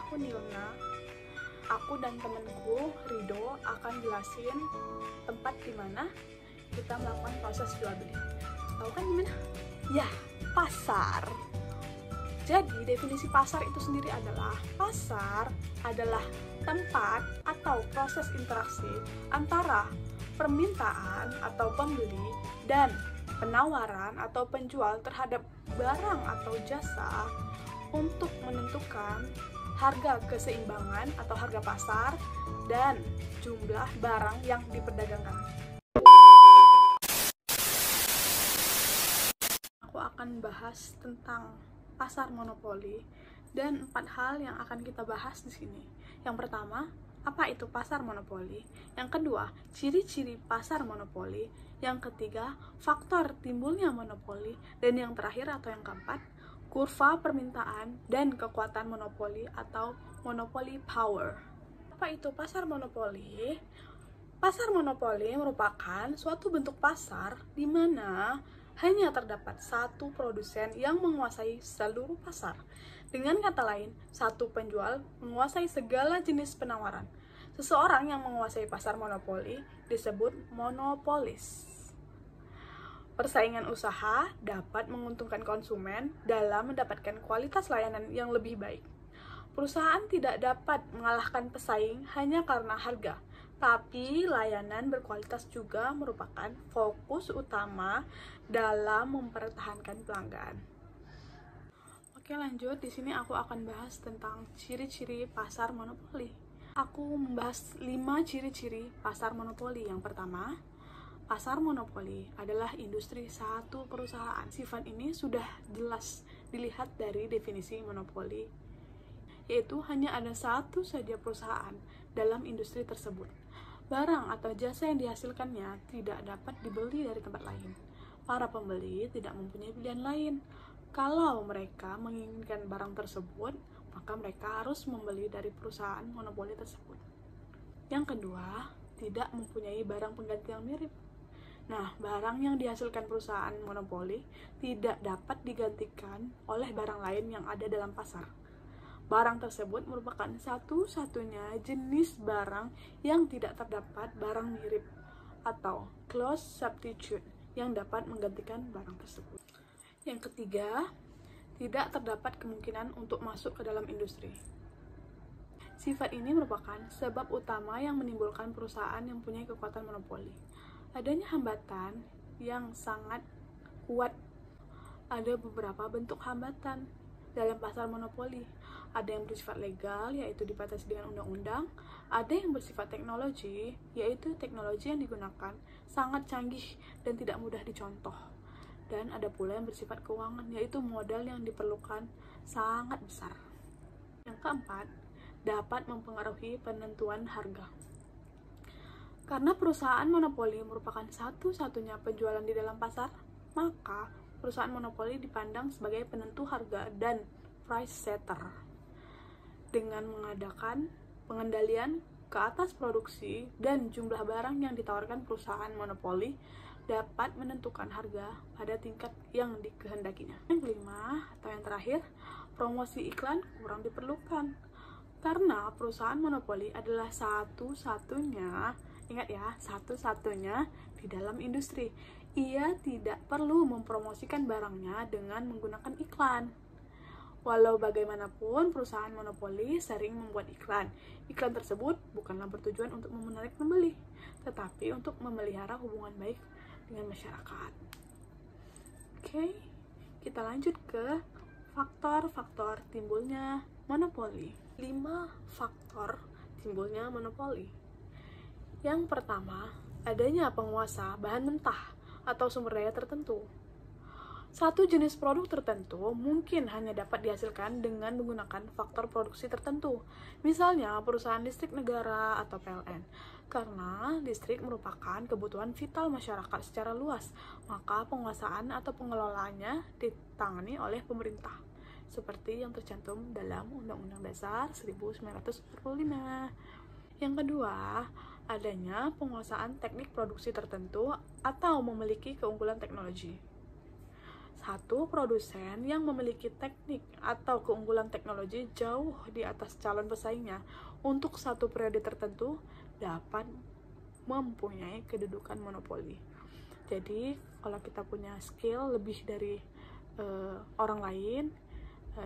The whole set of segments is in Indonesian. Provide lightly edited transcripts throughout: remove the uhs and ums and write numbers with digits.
aku Nilna. Aku dan temenku Rido akan jelasin tempat di mana kita melakukan proses jual beli. Tahu kan gimana? Ya, pasar. Jadi definisi pasar itu sendiri adalah pasar adalah tempat atau proses interaksi antara permintaan atau pembeli dan penawaran atau penjual terhadap barang atau jasa untuk menentukan harga keseimbangan atau harga pasar dan jumlah barang yang diperdagangkan. Aku akan bahas tentang pasar monopoli dan 4 hal yang akan kita bahas di sini. Yang pertama, apa itu pasar monopoli? Yang kedua, ciri-ciri pasar monopoli. Yang ketiga, faktor timbulnya monopoli. Dan yang terakhir atau yang keempat, kurva permintaan dan kekuatan monopoli atau monopoly power. Apa itu pasar monopoli? Pasar monopoli merupakan suatu bentuk pasar di mana hanya terdapat satu produsen yang menguasai seluruh pasar. Dengan kata lain, satu penjual menguasai segala jenis penawaran. Seseorang yang menguasai pasar monopoli disebut monopolis. Persaingan usaha dapat menguntungkan konsumen dalam mendapatkan kualitas layanan yang lebih baik. Perusahaan tidak dapat mengalahkan pesaing hanya karena harga, tapi layanan berkualitas juga merupakan fokus utama dalam mempertahankan pelanggan. Oke, lanjut. Di sini aku akan bahas tentang ciri-ciri pasar monopoli. Aku membahas 5 ciri-ciri pasar monopoli. Yang pertama, pasar monopoli adalah industri satu perusahaan. Sifat ini sudah jelas dilihat dari definisi monopoli, yaitu hanya ada satu saja perusahaan dalam industri tersebut. Barang atau jasa yang dihasilkannya tidak dapat dibeli dari tempat lain. Para pembeli tidak mempunyai pilihan lain. Kalau mereka menginginkan barang tersebut, maka mereka harus membeli dari perusahaan monopoli tersebut. Yang kedua, tidak mempunyai barang pengganti yang mirip. Nah, barang yang dihasilkan perusahaan monopoli tidak dapat digantikan oleh barang lain yang ada dalam pasar. Barang tersebut merupakan satu-satunya jenis barang yang tidak terdapat barang mirip atau close substitute yang dapat menggantikan barang tersebut. Yang ketiga, tidak terdapat kemungkinan untuk masuk ke dalam industri. Sifat ini merupakan sebab utama yang menimbulkan perusahaan yang punya kekuatan monopoli. Adanya hambatan yang sangat kuat. Ada beberapa bentuk hambatan dalam pasar monopoli. Ada yang bersifat legal, yaitu dibatasi dengan undang-undang. Ada yang bersifat teknologi, yaitu teknologi yang digunakan sangat canggih dan tidak mudah dicontoh. Dan ada pula yang bersifat keuangan, yaitu modal yang diperlukan sangat besar. Yang keempat, dapat mempengaruhi penentuan harga. Karena perusahaan monopoli merupakan satu-satunya penjualan di dalam pasar, maka perusahaan monopoli dipandang sebagai penentu harga dan price setter. Dengan mengadakan pengendalian ke atas produksi dan jumlah barang yang ditawarkan perusahaan monopoli dapat menentukan harga pada tingkat yang dikehendakinya. Yang kelima atau yang terakhir, promosi iklan kurang diperlukan. Karena perusahaan monopoli adalah satu-satunya, ingat ya, satu-satunya di dalam industri. Ia tidak perlu mempromosikan barangnya dengan menggunakan iklan. Walau bagaimanapun, perusahaan monopoli sering membuat iklan. Iklan tersebut bukanlah bertujuan untuk menarik pembeli, tetapi untuk memelihara hubungan baik dengan masyarakat. Oke, kita lanjut ke faktor-faktor timbulnya monopoli. 5 faktor timbulnya monopoli. Yang pertama, adanya penguasa bahan mentah atau sumber daya tertentu. Satu jenis produk tertentu mungkin hanya dapat dihasilkan dengan menggunakan faktor produksi tertentu, misalnya perusahaan listrik negara atau PLN. Karena listrik merupakan kebutuhan vital masyarakat secara luas, maka penguasaan atau pengelolaannya ditangani oleh pemerintah, seperti yang tercantum dalam Undang-Undang Dasar 1945. Yang kedua, adanya penguasaan teknik produksi tertentu atau memiliki keunggulan teknologi. Satu produsen yang memiliki teknik atau keunggulan teknologi jauh di atas calon pesaingnya untuk satu periode tertentu dapat mempunyai kedudukan monopoli. Jadi, kalau kita punya skill lebih dari orang lain,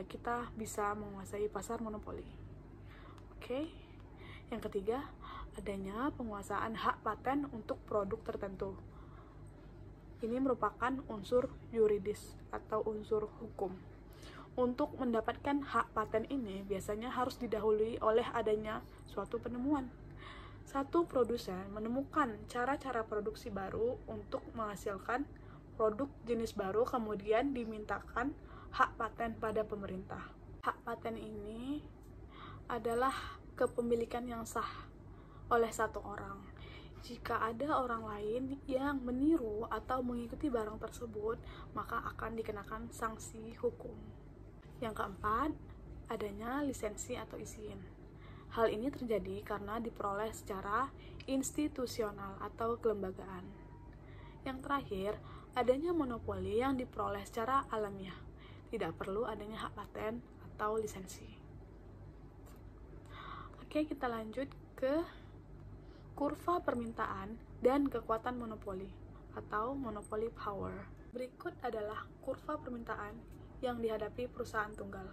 kita bisa menguasai pasar monopoli. Oke. Yang ketiga, adanya penguasaan hak paten untuk produk tertentu. Ini merupakan unsur yuridis atau unsur hukum. Untuk mendapatkan hak paten ini biasanya harus didahului oleh adanya suatu penemuan. Satu produsen menemukan cara-cara produksi baru untuk menghasilkan produk jenis baru, kemudian dimintakan hak paten pada pemerintah. Hak paten ini adalah kepemilikan yang sah oleh satu orang. Jika ada orang lain yang meniru atau mengikuti barang tersebut, maka akan dikenakan sanksi hukum. Yang keempat, adanya lisensi atau izin. Hal ini terjadi karena diperoleh secara institusional atau kelembagaan. Yang terakhir, adanya monopoli yang diperoleh secara alamiah. Tidak perlu adanya hak paten atau lisensi. Oke, kita lanjut ke kurva permintaan dan kekuatan monopoli atau monopoly power. Berikut adalah kurva permintaan yang dihadapi perusahaan tunggal.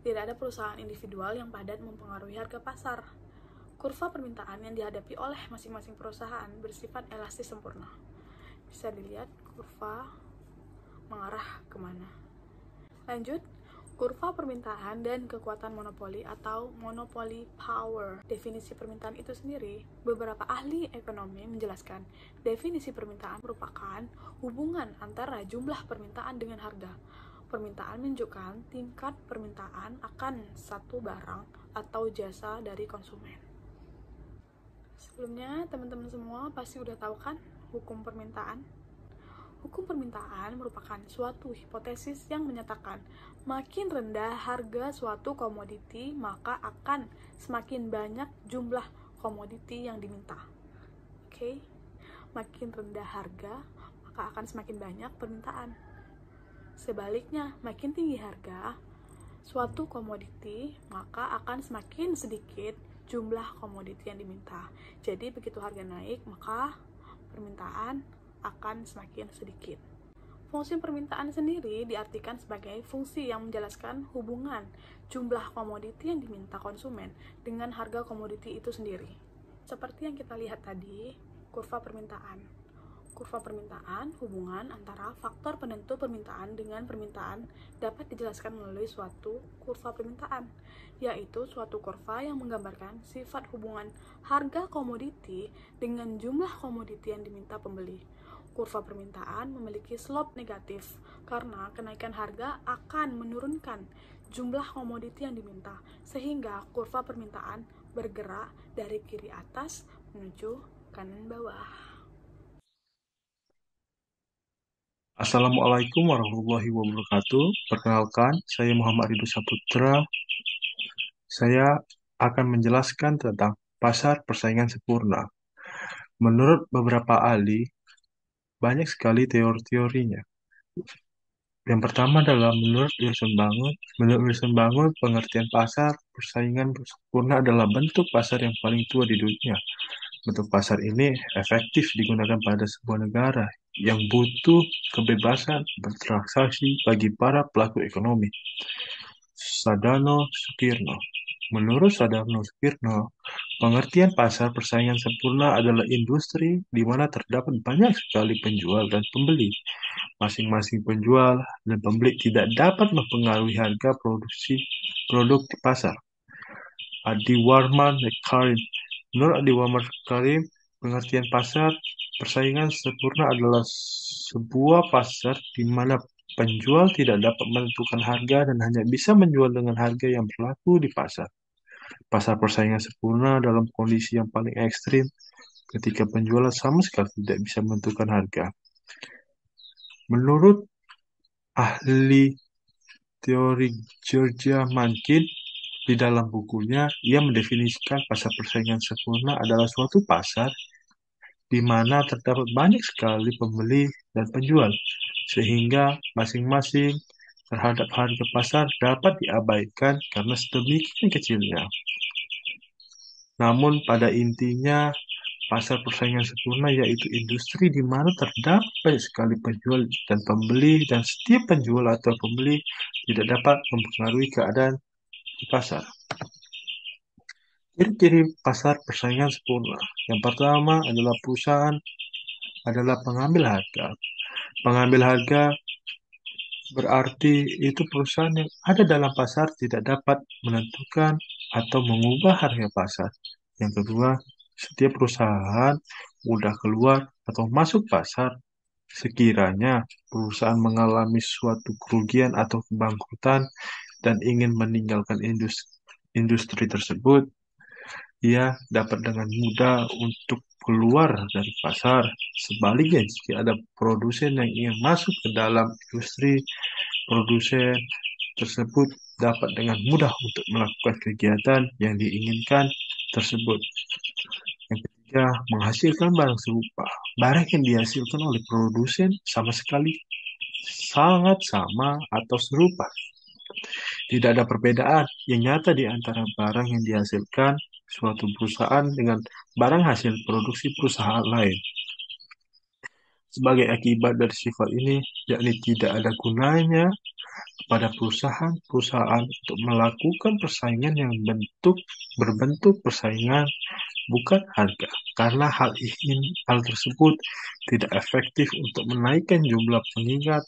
Tidak ada perusahaan individual yang padat mempengaruhi harga pasar. Kurva permintaan yang dihadapi oleh masing-masing perusahaan bersifat elastis sempurna. Bisa dilihat kurva mengarah kemana. Lanjut, kurva permintaan dan kekuatan monopoli atau monopoly power. Definisi permintaan itu sendiri, beberapa ahli ekonomi menjelaskan definisi permintaan merupakan hubungan antara jumlah permintaan dengan harga. Permintaan menunjukkan tingkat permintaan akan satu barang atau jasa dari konsumen. Sebelumnya, teman-teman semua pasti udah tahu kan hukum permintaan? Hukum permintaan merupakan suatu hipotesis yang menyatakan makin rendah harga suatu komoditi, maka akan semakin banyak jumlah komoditi yang diminta. Oke, makin rendah harga, maka akan semakin banyak permintaan. Sebaliknya, makin tinggi harga suatu komoditi, maka akan semakin sedikit jumlah komoditi yang diminta. Jadi, begitu harga naik, maka permintaan akan semakin sedikit. Fungsi permintaan sendiri diartikan sebagai fungsi yang menjelaskan hubungan jumlah komoditi yang diminta konsumen dengan harga komoditi itu sendiri. Seperti yang kita lihat tadi, kurva permintaan. Kurva permintaan, hubungan antara faktor penentu permintaan dengan permintaan dapat dijelaskan melalui suatu kurva permintaan, yaitu suatu kurva yang menggambarkan sifat hubungan harga komoditi dengan jumlah komoditi yang diminta pembeli. Kurva permintaan memiliki slope negatif karena kenaikan harga akan menurunkan jumlah komoditi yang diminta, sehingga kurva permintaan bergerak dari kiri atas menuju kanan bawah. Assalamualaikum warahmatullahi wabarakatuh. Perkenalkan, saya Muhammad Ridho Saputra. Saya akan menjelaskan tentang pasar persaingan sempurna. Menurut beberapa ahli, banyak sekali teori-teorinya. Yang pertama adalah menurut Wilson Bangun. Menurut Wilson Bangun, pengertian pasar persaingan sempurna adalah bentuk pasar yang paling tua di dunia. Bentuk pasar ini efektif digunakan pada sebuah negara yang butuh kebebasan bertransaksi bagi para pelaku ekonomi. Sadano Sukirno. Menurut Sadano Sukirno, pengertian pasar persaingan sempurna adalah industri di mana terdapat banyak sekali penjual dan pembeli. Masing-masing penjual dan pembeli tidak dapat mempengaruhi harga produksi produk di pasar. Adi Warman Karim. Menurut Adi Warman Karim, pengertian pasar persaingan sempurna adalah sebuah pasar di mana penjual tidak dapat menentukan harga dan hanya bisa menjual dengan harga yang berlaku di pasar. Pasar persaingan sempurna dalam kondisi yang paling ekstrim ketika penjual sama sekali tidak bisa menentukan harga. Menurut ahli teori Georgia Mankin, di dalam bukunya, ia mendefinisikan pasar persaingan sempurna adalah suatu pasar di mana terdapat banyak sekali pembeli dan penjual. sehingga masing-masing terhadap harga pasar dapat diabaikan karena sedemikian kecilnya. Namun pada intinya, pasar persaingan sempurna yaitu industri di mana terdapat banyak sekali penjual dan pembeli, dan setiap penjual atau pembeli tidak dapat mempengaruhi keadaan di pasar. Ciri-ciri pasar persaingan sempurna. Yang pertama adalah perusahaan adalah pengambil harga. Pengambil harga berarti itu perusahaan yang ada dalam pasar tidak dapat menentukan atau mengubah harga pasar. Yang kedua, setiap perusahaan mudah keluar atau masuk pasar sekiranya perusahaan mengalami suatu kerugian atau kebangkrutan dan ingin meninggalkan industri tersebut. Ia dapat dengan mudah untuk keluar dari pasar. Sebaliknya, jika ada produsen yang ingin masuk ke dalam industri, produsen tersebut dapat dengan mudah untuk melakukan kegiatan yang diinginkan tersebut. Yang ketiga, menghasilkan barang serupa. Barang yang dihasilkan oleh produsen sama sekali sangat sama atau serupa. Tidak ada perbedaan yang nyata di antara barang yang dihasilkan suatu perusahaan dengan barang hasil produksi perusahaan lain. Sebagai akibat dari sifat ini, yakni tidak ada gunanya pada perusahaan-perusahaan untuk melakukan persaingan yang berbentuk persaingan bukan harga, karena hal tersebut tidak efektif untuk menaikkan jumlah pengingat.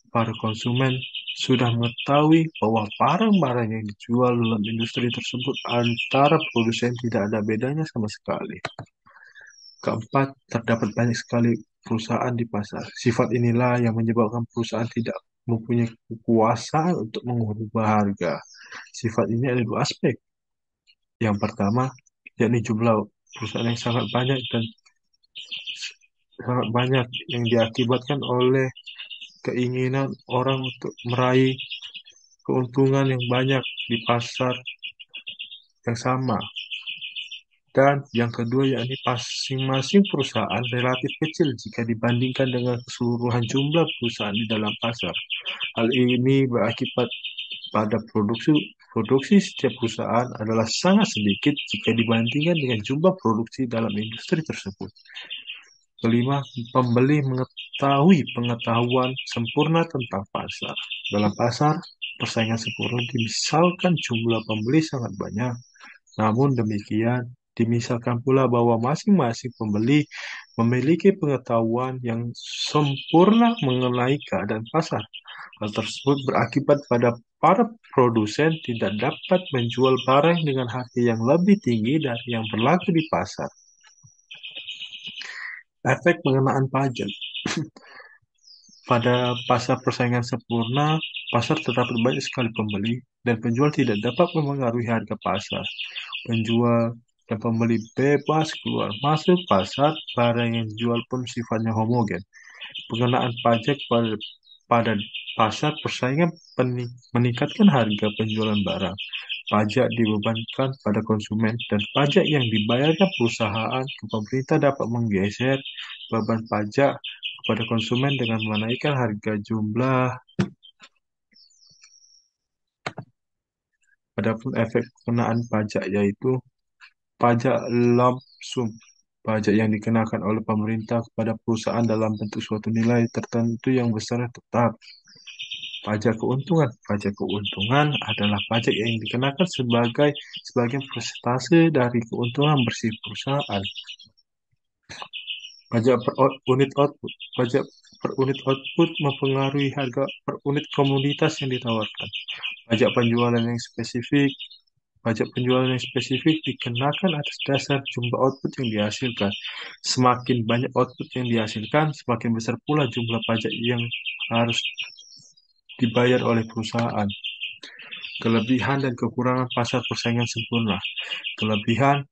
Para konsumen sudah mengetahui bahwa barang-barang yang dijual dalam industri tersebut antara produsen tidak ada bedanya sama sekali. Keempat, terdapat banyak sekali perusahaan di pasar. Sifat inilah yang menyebabkan perusahaan tidak mempunyai kekuasaan untuk mengubah harga. Sifat ini ada dua aspek. Yang pertama, yakni jumlah perusahaan yang sangat banyak yang diakibatkan oleh keinginan orang untuk meraih keuntungan yang banyak di pasar yang sama. Dan yang kedua yakni masing-masing perusahaan relatif kecil jika dibandingkan dengan keseluruhan jumlah perusahaan di dalam pasar. Hal ini berakibat pada produksi setiap perusahaan adalah sangat sedikit jika dibandingkan dengan jumlah produksi dalam industri tersebut. Kelima, pembeli mengetahui pengetahuan sempurna tentang pasar. Dalam pasar, persaingan sempurna dimisalkan jumlah pembeli sangat banyak. Namun demikian, dimisalkan pula bahwa masing-masing pembeli memiliki pengetahuan yang sempurna mengenai keadaan pasar. Hal tersebut berakibat pada para produsen tidak dapat menjual barang dengan harga yang lebih tinggi dari yang berlaku di pasar. Efek pengenaan pajak. Pada pasar persaingan sempurna, pasar terdapat banyak sekali pembeli dan penjual tidak dapat mempengaruhi harga pasar. Penjual dan pembeli bebas keluar masuk pasar, barang yang dijual pun sifatnya homogen. Pengenaan pajak pada pasar persaingan meningkatkan harga penjualan barang. Pajak dibebankan pada konsumen, dan pajak yang dibayarkan perusahaan ke pemerintah dapat menggeser beban pajak kepada konsumen dengan menaikkan harga jumlah. Adapun efek pengenaan pajak yaitu pajak lump sum, pajak yang dikenakan oleh pemerintah kepada perusahaan dalam bentuk suatu nilai tertentu yang besar tetap. Pajak keuntungan. Pajak keuntungan adalah pajak yang dikenakan sebagai persentase dari keuntungan bersih perusahaan. Pajak per unit output. Pajak per unit output mempengaruhi harga per unit komoditas yang ditawarkan. Pajak penjualan yang spesifik. Pajak penjualan yang spesifik dikenakan atas dasar jumlah output yang dihasilkan. Semakin banyak output yang dihasilkan, semakin besar pula jumlah pajak yang harus dibayar oleh perusahaan. Kelebihan dan kekurangan pasar persaingan sempurna. Kelebihan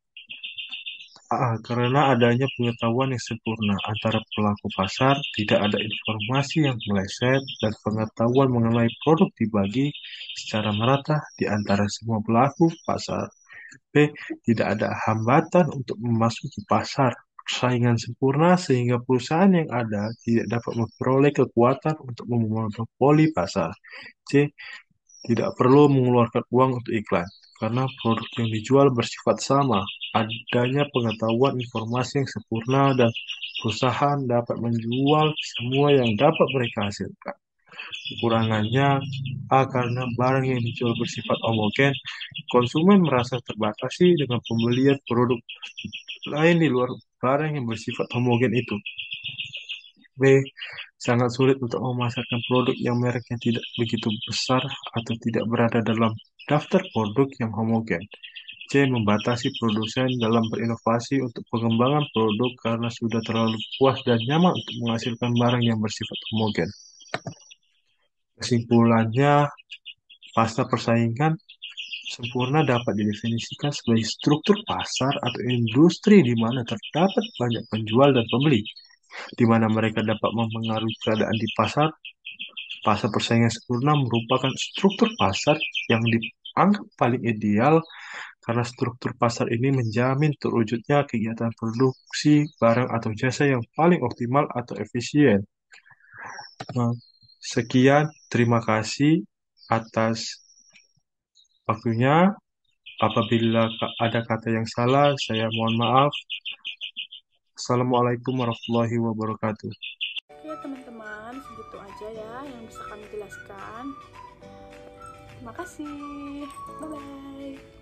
karena adanya pengetahuan yang sempurna antara pelaku pasar, tidak ada informasi yang meleset, dan pengetahuan mengenai produk dibagi secara merata di antara semua pelaku pasar. B. Tidak ada hambatan untuk memasuki pasar. persaingan sempurna sehingga perusahaan yang ada tidak dapat memperoleh kekuatan untuk memonopoli pasar. C. Tidak perlu mengeluarkan uang untuk iklan, karena produk yang dijual bersifat sama. Adanya pengetahuan informasi yang sempurna dan perusahaan dapat menjual semua yang dapat mereka hasilkan. Kekurangannya, karena barang yang dijual bersifat homogen, konsumen merasa terbatasi dengan pembelian produk lain di luar barang yang bersifat homogen itu. B. Sangat sulit untuk memasarkan produk yang mereknya tidak begitu besar atau tidak berada dalam daftar produk yang homogen. C. Membatasi produsen dalam berinovasi untuk pengembangan produk karena sudah terlalu puas dan nyaman untuk menghasilkan barang yang bersifat homogen. Kesimpulannya, pasar persaingan sempurna dapat didefinisikan sebagai struktur pasar atau industri di mana terdapat banyak penjual dan pembeli, di mana mereka dapat mempengaruhi keadaan di pasar. Pasar persaingan sempurna merupakan struktur pasar yang dianggap paling ideal karena struktur pasar ini menjamin terwujudnya kegiatan produksi barang atau jasa yang paling optimal atau efisien. Nah, sekian, terima kasih atas waktunya. Apabila ada kata yang salah, saya mohon maaf. Assalamualaikum warahmatullahi wabarakatuh. Oke teman-teman, segitu aja ya yang bisa kami jelaskan. Terima kasih. Bye-bye.